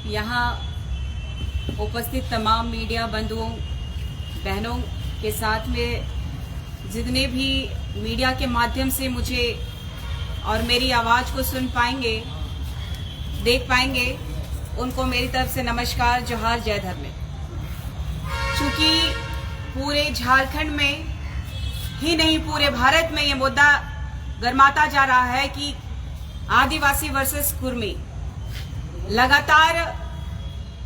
यहाँ उपस्थित तमाम मीडिया बंधुओं बहनों के साथ में जितने भी मीडिया के माध्यम से मुझे और मेरी आवाज़ को सुन पाएंगे, देख पाएंगे, उनको मेरी तरफ से नमस्कार, जोहार, जय धर्म। चूँकि पूरे झारखंड में ही नहीं पूरे भारत में ये मुद्दा गरमाता जा रहा है कि आदिवासी वर्सेस कुर्मी। लगातार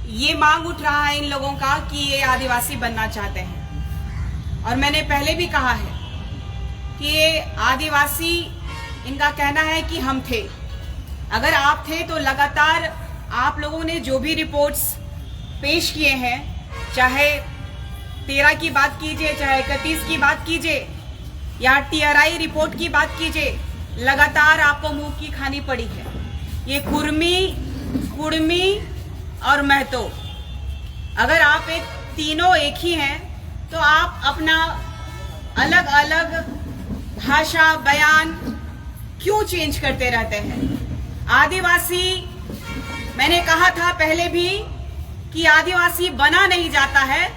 ये मांग उठ रहा है इन लोगों का कि ये आदिवासी बनना चाहते हैं। और मैंने पहले भी कहा है कि ये आदिवासी, इनका कहना है कि हम थे। अगर आप थे तो लगातार आप लोगों ने जो भी रिपोर्ट्स पेश किए हैं, चाहे 13 की बात कीजिए, चाहे 31 की बात कीजिए या TRI रिपोर्ट की बात कीजिए, लगातार आपको मुंह की खानी पड़ी है। ये कुर्मी और महतो, अगर आप तीनों एक ही हैं तो आप अपना अलग अलग भाषा बयान क्यों चेंज करते रहते हैं? आदिवासी, मैंने कहा था पहले भी कि आदिवासी बना नहीं जाता है,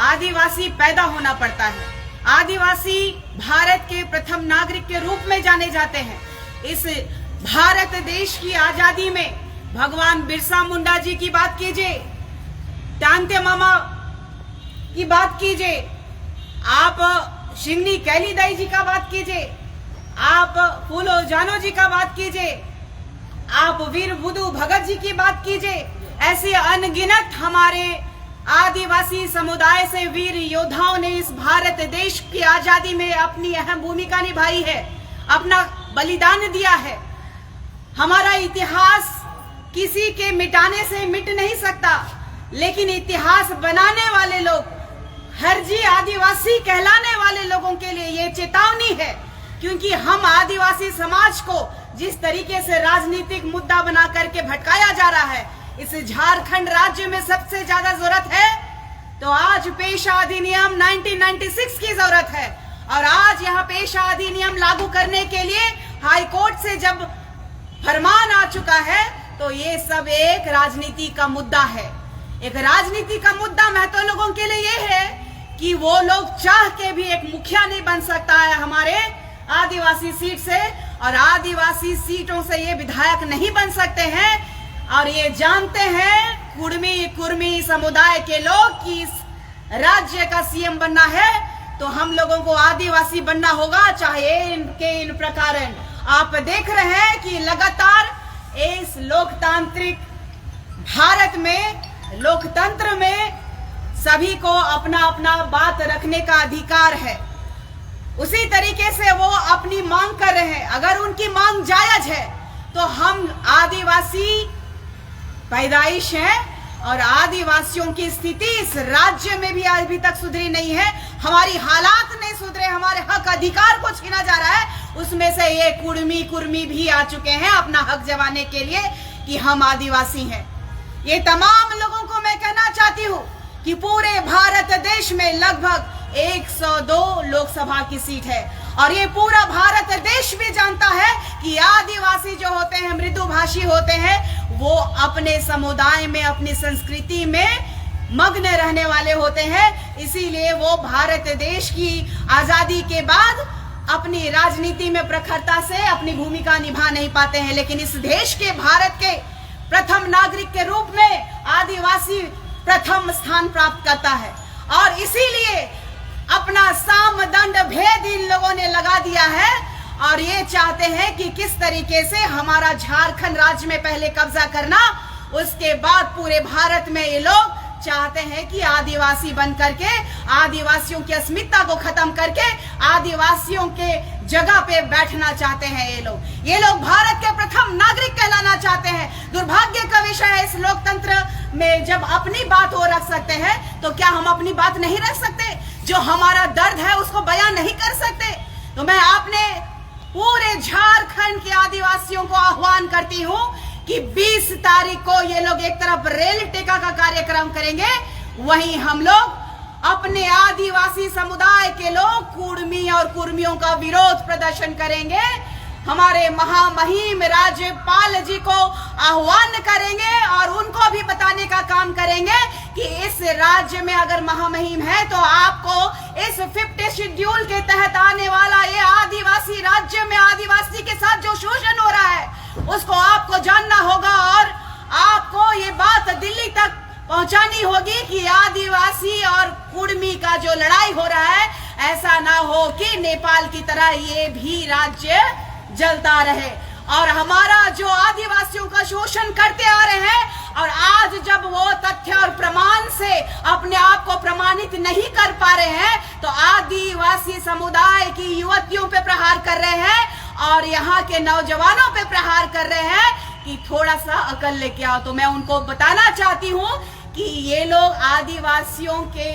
आदिवासी पैदा होना पड़ता है। आदिवासी भारत के प्रथम नागरिक के रूप में जाने जाते हैं। इस भारत देश की आजादी में भगवान बिरसा मुंडा जी की बात कीजिए, तांते मामा की बात कीजिए, आप शिंगनी कैली दाई जी का बात कीजिए, आप फूलो जानो जी का बात कीजिए, आप वीर बुद्धू भगत जी की बात कीजिए। ऐसे अनगिनत हमारे आदिवासी समुदाय से वीर योद्धाओं ने इस भारत देश की आजादी में अपनी अहम भूमिका निभाई है, अपना बलिदान दिया है। हमारा इतिहास किसी के मिटाने से मिट नहीं सकता, लेकिन इतिहास बनाने वाले लोग, हरजी आदिवासी कहलाने वाले लोगों के लिए ये चेतावनी है, क्योंकि हम आदिवासी समाज को जिस तरीके से राजनीतिक मुद्दा बना करके भटकाया जा रहा है, इस झारखंड राज्य में सबसे ज्यादा जरूरत है तो आज पेशा अधिनियम 1996 की जरूरत है। और आज यहाँ पेशा अधिनियम लागू करने के लिए हाई कोर्ट से जब फरमान आ चुका है तो ये सब एक राजनीति का मुद्दा है। एक राजनीति का मुद्दा महतो लोगों के लिए ये है कि वो लोग चाह के भी एक मुखिया नहीं बन सकता है हमारे आदिवासी सीट से, और आदिवासी सीटों से ये विधायक नहीं बन सकते हैं। और ये जानते हैं कुर्मी समुदाय के लोग कि इस राज्य का CM बनना है तो हम लोगों को आदिवासी बनना होगा, चाहे इन प्रकार। आप देख रहे हैं कि लगातार इस लोकतांत्रिक भारत में, लोकतंत्र में सभी को अपना अपना बात रखने का अधिकार है। उसी तरीके से वो अपनी मांग कर रहे हैं। अगर उनकी मांग जायज है तो हम आदिवासी पैदाइश है और आदिवासियों की स्थिति इस राज्य में भी अभी तक सुधरी नहीं है। हमारी हालात नहीं सुधरे, हमारे हक अधिकार को छीना जा रहा है। उसमें से ये कुर्मी भी आ चुके हैं अपना हक जमाने के लिए कि हम आदिवासी हैं। ये तमाम लोगों को मैं कहना चाहती हूँ कि पूरे भारत देश में लगभग 102 लोकसभा की सीट है और ये पूरा भारत देश भी जानता है कि आदिवासी जो होते हैं, मृदुभाषी होते हैं, वो अपने समुदाय में, अपनी संस्कृति में मग्न रहने वाले होते हैं। इसीलिए वो भारत देश की आजादी के बाद अपनी राजनीति में प्रखरता से अपनी भूमिका निभा नहीं पाते हैं, लेकिन इस देश के, भारत के प्रथम नागरिक के रूप में आदिवासी प्रथम स्थान प्राप्त करता है। और इसीलिए अपना साम दंड भेद इन लोगों ने लगा दिया है और ये चाहते हैं कि किस तरीके से हमारा झारखंड राज्य में पहले कब्जा करना, उसके बाद पूरे भारत में ये लोग चाहते हैं कि आदिवासी बन करके आदिवासियों की अस्मिता को खत्म करके आदिवासियों के जगह पे बैठना चाहते हैं। ये लोग भारत के प्रथम नागरिक कहलाना चाहते हैं। दुर्भाग्य का विषय है, इस लोकतंत्र में जब अपनी बात वो रख सकते हैं तो क्या हम अपनी बात नहीं रख सकते? जो हमारा दर्द है उसको बयान नहीं कर सकते? तो मैं आपने पूरे झारखंड के आदिवासियों को आह्वान करती हूँ कि 20 तारीख को ये लोग एक तरफ रेल टेका का कार्यक्रम करेंगे, वहीं हम लोग अपने आदिवासी समुदाय के लोग कुर्मी और कुर्मियों का विरोध प्रदर्शन करेंगे। हमारे महामहिम राज्यपाल जी को आह्वान करेंगे और उनको भी बताने काम करेंगे कि इस राज्य में अगर महामहिम है तो आपको इस 50 शेड्यूल के तहत आने वाला ये आदिवासी राज्य में आदिवासी के साथ जो शोषण हो रहा है उसको आपको जानना होगा और आपको ये बात दिल्ली तक पहुंचानी होगी कि आदिवासी और कुर्मी का जो लड़ाई हो रहा है ऐसा ना हो कि नेपाल की तरह ये भी राज्य जलता रहे। और हमारा जो आदिवासियों का शोषण करते आ रहे हैं और आज जब वो तथ्य और प्रमाण से अपने आप को प्रमाणित नहीं कर पा रहे हैं तो आदिवासी समुदाय की युवतियों पे प्रहार कर रहे हैं और यहाँ के नौजवानों पे प्रहार कर रहे हैं कि थोड़ा सा अकल लेके आओ। तो मैं उनको बताना चाहती हूँ कि ये लोग आदिवासियों के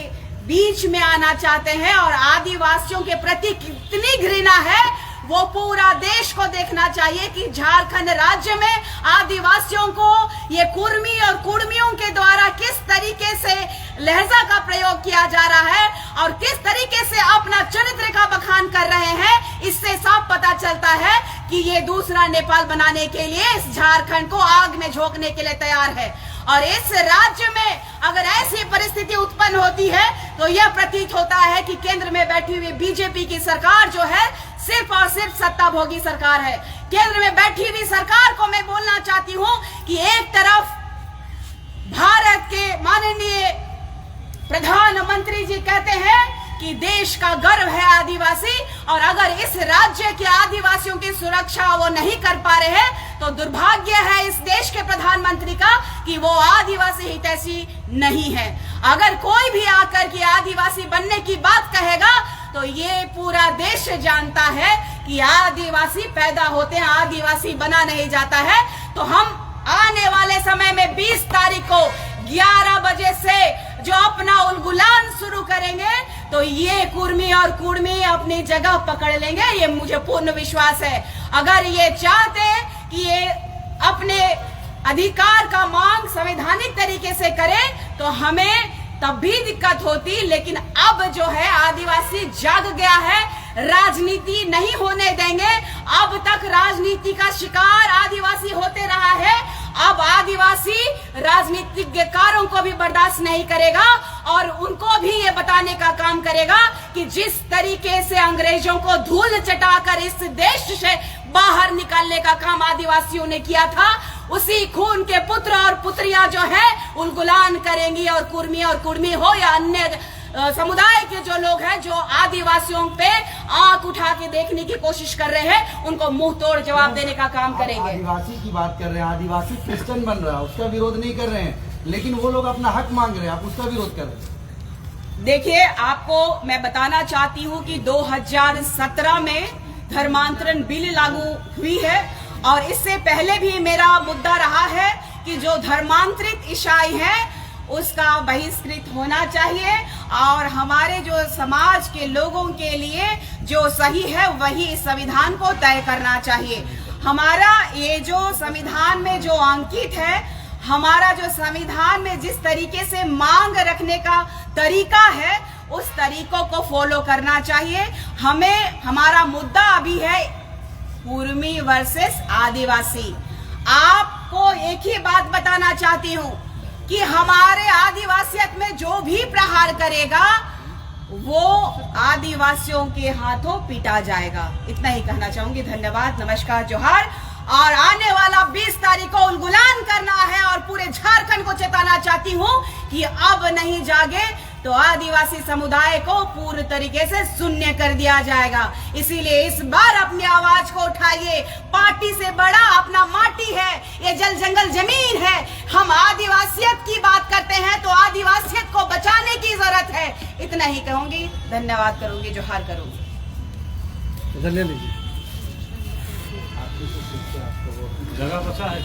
बीच में आना चाहते हैं और आदिवासियों के प्रति कितनी घृणा है वो पूरा देश को देखना चाहिए कि झारखंड राज्य में आदिवासियों को ये कुर्मी और कुर्मियों के द्वारा किस तरीके से लहजा का प्रयोग किया जा रहा है और किस तरीके से अपना चरित्र का बखान कर रहे हैं। इससे साफ पता चलता है कि ये दूसरा नेपाल बनाने के लिए इस झारखंड को आग में झोंकने के लिए तैयार है। और इस राज्य में अगर ऐसी परिस्थिति उत्पन्न होती है तो यह प्रतीत होता है कि केंद्र में बैठी हुई बीजेपी की सरकार जो है सिर्फ और सिर्फ सत्ता भोगी सरकार है। केंद्र में बैठी हुई सरकार को मैं बोलना चाहती हूँ कि एक तरफ भारत के माननीय प्रधानमंत्री जी कहते हैं कि देश का गर्व है आदिवासी और अगर इस राज्य के आदिवासियों की सुरक्षा वो नहीं कर पा रहे हैं तो दुर्भाग्य है इस देश के प्रधानमंत्री का कि वो आदिवासी हितैषी नहीं है। अगर कोई भी आकर के आदिवासी बनने की बात कहेगा तो ये पूरा देश जानता है कि आदिवासी पैदा होते हैं, आदिवासी बना नहीं जाता है। तो हम आने वाले समय में 20 तारीख को 11 बजे से जो अपना उलगुलान शुरू करेंगे तो ये कुर्मी और कुर्मी अपनी जगह पकड़ लेंगे, ये मुझे पूर्ण विश्वास है। अगर ये चाहते कि ये अपने अधिकार का मांग संवैधानिक तरीके से करें तो हमें तब भी दिक्कत होती, लेकिन अब जो है आदिवासी जाग गया है, राजनीति नहीं होने देंगे। अब तक राजनीति का शिकार आदिवासी होते रहा है, अब आदिवासी राजनीतिज्ञकारों को भी बर्दाश्त नहीं करेगा और उनको भी ये बताने का काम करेगा कि जिस तरीके से अंग्रेजों को धूल चटाकर इस देश से बाहर निकालने का काम आदिवासियों ने किया था, उसी खून के पुत्र और पुत्रियां जो है उलगुलान करेंगी। और कुर्मी हो या अन्य समुदाय के जो लोग हैं जो आदिवासियों पे आंख उठा के देखने की कोशिश कर रहे हैं उनको मुंह तोड़ जवाब देने का काम करेंगे। आदिवासी की बात कर रहे हैं, आदिवासी क्रिश्चियन बन रहा है, उसका विरोध नहीं कर रहे हैं, लेकिन वो लोग अपना हक मांग रहे हैं, आप उसका विरोध कर रहे हैं। देखिए, आपको मैं बताना चाहती हूँ कि 2017 में धर्मांतरण बिल लागू हुई है और इससे पहले भी मेरा मुद्दा रहा है कि जो धर्मांतरित ईसाई हैं उसका बहिष्कृत होना चाहिए और हमारे जो समाज के लोगों के लिए जो सही है वही इस संविधान को तय करना चाहिए। हमारा ये जो संविधान में जो अंकित है, हमारा जो संविधान में जिस तरीके से मांग रखने का तरीका है उस तरीकों को फॉलो करना चाहिए। हमें हमारा मुद्दा अभी है कुर्मी वर्सेस आदिवासी। आपको एक ही बात बताना चाहती हूँ कि हमारे आदिवासियत में जो भी प्रहार करेगा वो आदिवासियों के हाथों पीटा जाएगा। इतना ही कहना चाहूंगी। धन्यवाद, नमस्कार, जोहार। और आने वाला 20 तारीख को उलगुलान करना है और पूरे झारखंड को चेताना चाहती हूँ कि अब नहीं जागे तो आदिवासी समुदाय को पूर्ण तरीके से शून्य कर दिया जाएगा। इसीलिए इस बार अपनी आवाज को उठाइए। पार्टी से बड़ा अपना माटी है, ये जल जंगल जमीन है। हम आदिवासियत की बात करते हैं तो आदिवासियत को बचाने की जरूरत है। इतना ही कहूंगी, धन्यवाद करूंगी, जोहार करूंगी। धन्यवाद। जगह बचा है।